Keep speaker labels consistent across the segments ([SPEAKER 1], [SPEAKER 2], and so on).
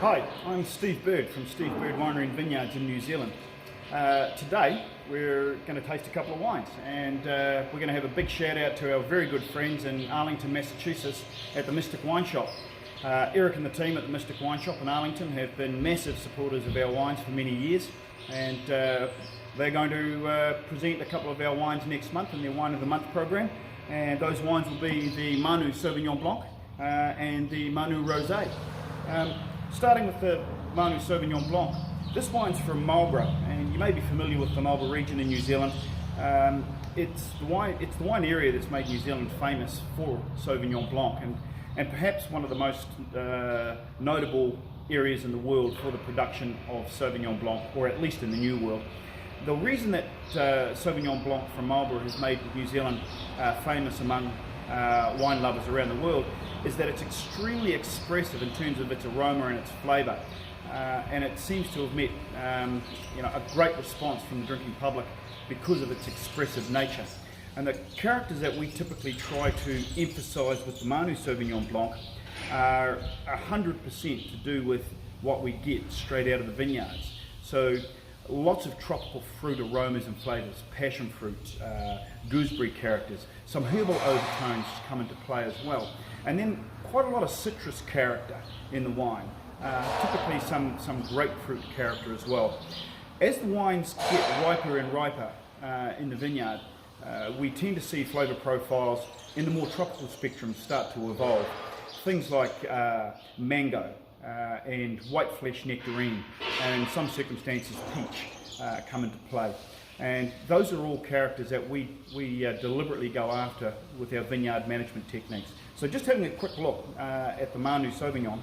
[SPEAKER 1] Hi, I'm Steve Bird from Steve Bird Winery and Vineyards in New Zealand. Today we're going to taste a couple of wines, and we're going to have a big shout out to our very good friends in Arlington, Massachusetts at the Mystic Wine Shop. Eric and the team at the Mystic Wine Shop in Arlington have been massive supporters of our wines for many years, and they're going to present a couple of our wines next month in their Wine of the Month program, and those wines will be the Manu Sauvignon Blanc and the Manu Rosé. Starting with the Manu Sauvignon Blanc, this wine's from Marlborough, and you may be familiar with the Marlborough region in New Zealand. It's the wine area that's made New Zealand famous for Sauvignon Blanc, and perhaps one of the most notable areas in the world for the production of Sauvignon Blanc, or at least in the New World. The reason that Sauvignon Blanc from Marlborough has made New Zealand famous among wine lovers around the world is that it's extremely expressive in terms of its aroma and its flavour, and it seems to have met a great response from the drinking public because of its expressive nature. And the characters that we typically try to emphasise with the Manu Sauvignon Blanc are 100% to do with what we get straight out of the vineyards. So lots of tropical fruit aromas and flavours, passion fruit, gooseberry characters, some herbal overtones come into play as well, and then quite a lot of citrus character in the wine, typically some grapefruit character as well. As the wines get riper and riper in the vineyard, we tend to see flavour profiles in the more tropical spectrum start to evolve. Things like mango, and white flesh nectarine, and in some circumstances peach come into play. And those are all characters that we deliberately go after with our vineyard management techniques. So just having a quick look at the Manu Sauvignon,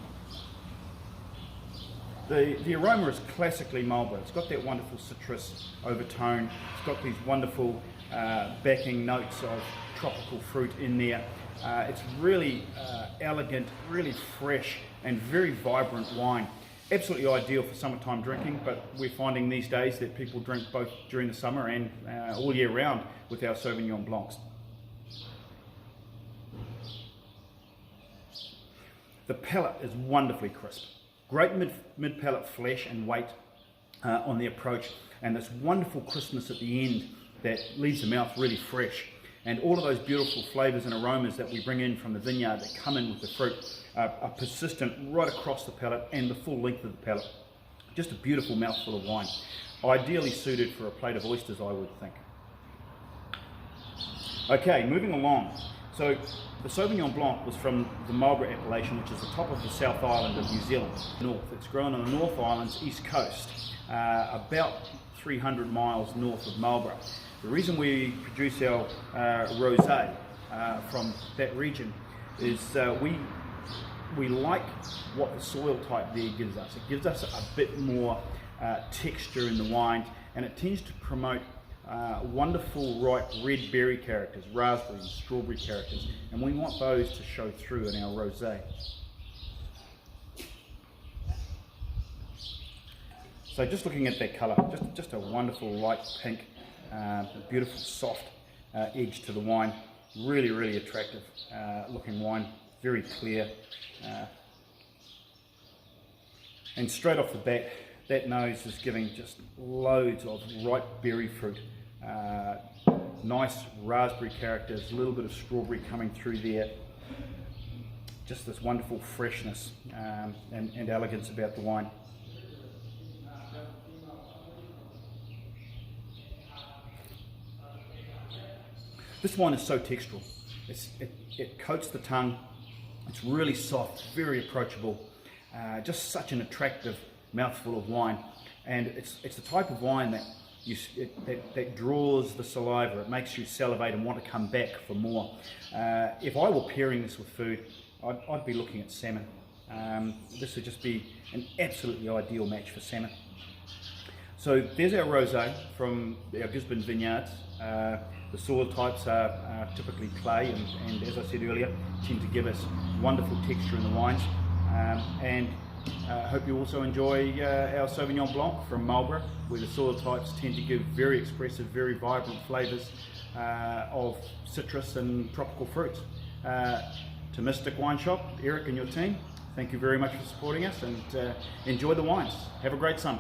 [SPEAKER 1] the aroma is classically Marlborough. It's got that wonderful citrus overtone, it's got these wonderful backing notes of tropical fruit in there. It's really elegant, really fresh, and very vibrant wine. Absolutely ideal for summertime drinking, but we're finding these days that people drink both during the summer and all year round with our Sauvignon Blancs. The palate is wonderfully crisp. Great mid-palate flesh and weight on the approach, and this wonderful crispness at the end that leaves the mouth really fresh. And all of those beautiful flavours and aromas that we bring in from the vineyard that come in with the fruit are persistent right across the palate and the full length of the palate. Just a beautiful mouthful of wine. Ideally suited for a plate of oysters, I would think. Okay, moving along. So the Sauvignon Blanc was from the Marlborough appellation, which is the top of the South Island of New Zealand. North. It's grown on the North Island's east coast, about 300 miles north of Marlborough. The reason we produce our rosé from that region is we like what the soil type there gives us. It gives us a bit more texture in the wine, and it tends to promote wonderful ripe red berry characters, raspberry and strawberry characters, and we want those to show through in our rosé. So just looking at that colour, just a wonderful light pink, a beautiful soft edge to the wine. Really, really attractive looking wine, very clear. And straight off the bat, that nose is giving just loads of ripe berry fruit. Nice raspberry characters, a little bit of strawberry coming through there. Just this wonderful freshness and elegance about the wine. This wine is so textural. It coats the tongue. It's really soft, very approachable. Just such an attractive mouthful of wine, and it's the type of wine that draws the saliva. It makes you salivate and want to come back for more. If I were pairing this with food, I'd be looking at salmon. This would just be an absolutely ideal match for salmon. So there's our rosé from our Gisborne vineyards. The soil types are typically clay, and as I said earlier, tend to give us wonderful texture in the wines. And I hope you also enjoy our Sauvignon Blanc from Marlborough, where the soil types tend to give very expressive, very vibrant flavours of citrus and tropical fruits. To Mystic Wine Shop, Eric and your team, Thank you very much for supporting us, and enjoy the wines. Have a great summer.